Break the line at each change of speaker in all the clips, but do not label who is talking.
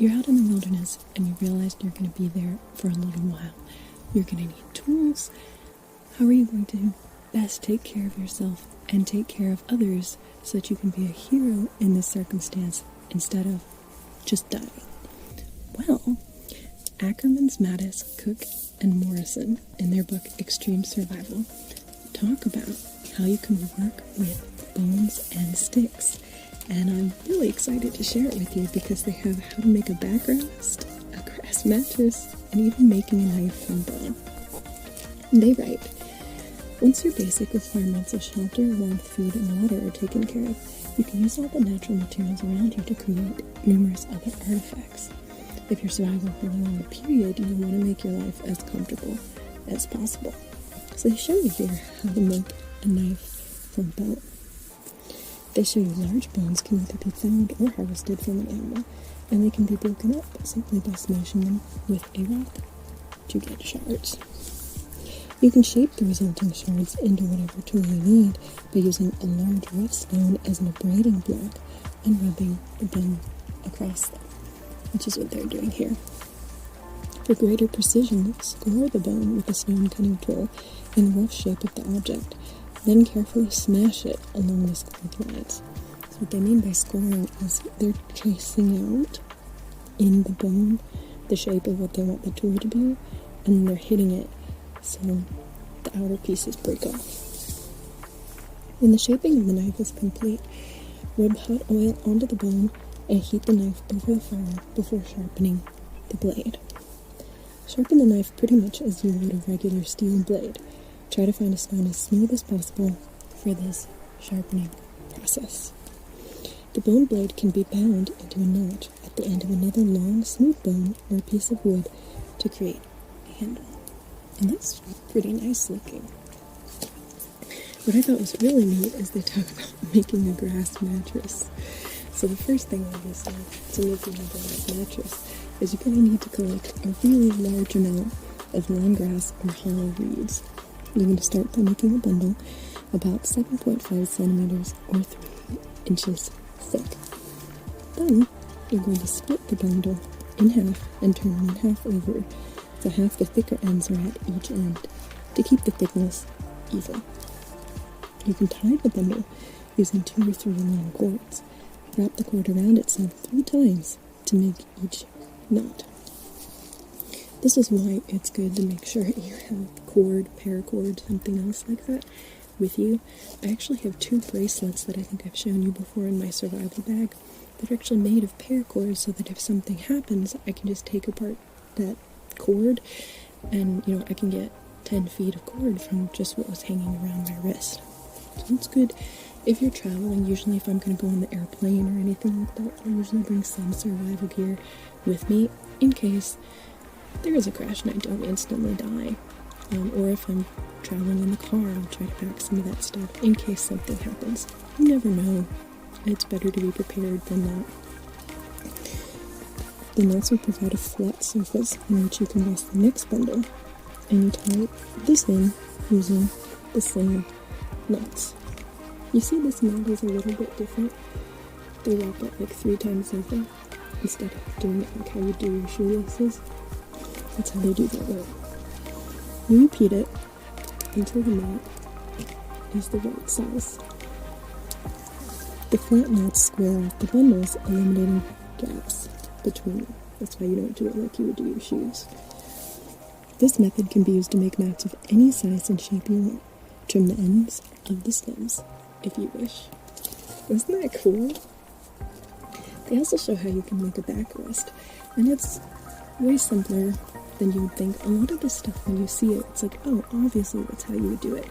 you're out in the wilderness and you realize you're going to be there for a little while. You're going to need tools. How are you going to best take care of yourself and take care of others so that you can be a hero in this circumstance instead of just dying? Well, Ackermans, Mattis, Cook, and Morrison, in their book Extreme Survival, talk about how you can work with bones and sticks. And I'm really excited to share it with you because they have how to make a backrest, a grass mattress, and even making a knife from bone. And they write, once your basic requirements of shelter, warmth, food, and water are taken care of, you can use all the natural materials around you to create numerous other artifacts. If you're surviving for a longer period, you want to make your life as comfortable as possible. So they show you here how to make a knife from bone. They show you large bones can either be found or harvested from an animal, and they can be broken up simply by smashing them with a rock to get shards. You can shape the resulting shards into whatever tool you need by using a large rough stone as an abrading block and rubbing the bone across them, which is what they're doing here. For greater precision, score the bone with a stone cutting tool in the rough shape of the object. Then carefully smash it along the scored lines. So what they mean by scoring is they're tracing out in the bone the shape of what they want the tool to be, and then they're hitting it so the outer pieces break off. When the shaping of the knife is complete, rub hot oil onto the bone and heat the knife over the fire before sharpening the blade. Sharpen the knife pretty much as you would a regular steel blade. Try to find a stone as smooth as possible for this sharpening process. The bone blade can be bound into a notch at the end of another long, smooth bone or a piece of wood to create a handle. And that's pretty nice looking. What I thought was really neat is they talk about making a grass mattress. So the first thing, obviously, to making a grass mattress is you're going to need to collect a really large amount of long grass or hollow reeds. You're going to start by making a bundle about 7.5 centimeters or 3 inches thick. Then you're going to split the bundle in half and turn one half over so half the thicker ends are at each end to keep the thickness even. You can tie the bundle using 2 or 3 long cords. Wrap the cord around itself 3 times to make each knot. This is why it's good to make sure you have cord, paracord, something else like that with you. I actually have 2 bracelets that I think I've shown you before in my survival bag that are actually made of paracord so that if something happens, I can just take apart that cord and, I can get 10 feet of cord from just what was hanging around my wrist. So it's good if you're traveling. Usually if I'm going to go on the airplane or anything like that, I usually bring some survival gear with me in case there is a crash and I don't instantly die. Or if I'm traveling in the car, I'll try to pack some of that stuff in case something happens. You never know. It's better to be prepared than not. The knots will provide a flat surface on which you can rest the next bundle, and you tie this in using the same knots. You see this knot is a little bit different. They wrap it like 3 times over instead of doing it like how you do your shoelaces. That's how they do that knot. You repeat it until the knot is the right size. The flat knots square off the bundles, eliminating gaps between them. That's why you don't do it like you would do your shoes. This method can be used to make mats of any size and shape you want. Trim the ends of the stems if you wish. Isn't that cool? They also show how you can make a backrest, and it's way simpler than you would think. A lot of this stuff, when you see it, it's like, oh, obviously that's how you would do it.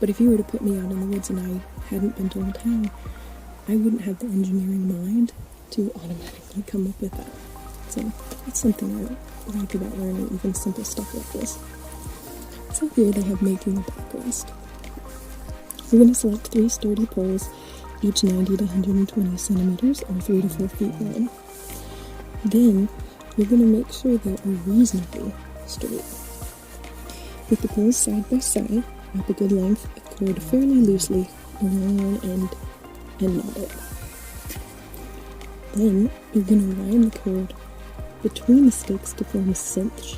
But if you were to put me out in the woods and I hadn't been told how, I wouldn't have the engineering mind to automatically come up with that. So that's something I like about learning even simple stuff like this. So here they have making a backrest. You're going to select 3 sturdy poles, each 90 to 120 centimeters or 3 to 4 feet long. Then you're going to make sure they are reasonably straight. With the poles side by side, wrap a good length of cord fairly loosely around one end and knot it. Then you're going to wind the cord between the sticks to form a cinch.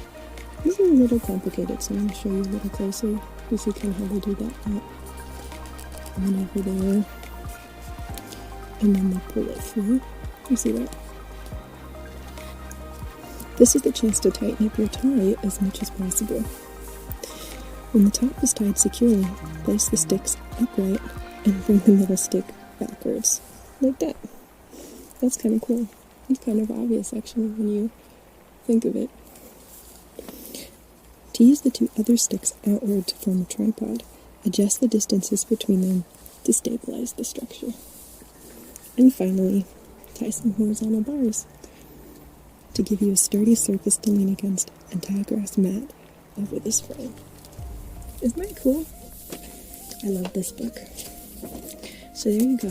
This is a little complicated, so I'm going to show you a little closer. You see kind of how they do that. And then over there. And then they pull it through. You see that? This is the chance to tighten up your tie as much as possible. When the top is tied securely, place the sticks upright and bring the middle stick backwards. Like that. That's kind of cool. It's kind of obvious actually when you think of it. To use the two other sticks outward to form a tripod, adjust the distances between them to stabilize the structure. And finally, tie some horizontal bars to give you a sturdy surface to lean against and tie a grass mat over this frame. Isn't that cool? I love this book. So there you go.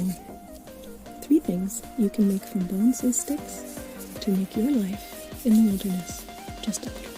3 things you can make from bones and sticks to make your life in the wilderness just a little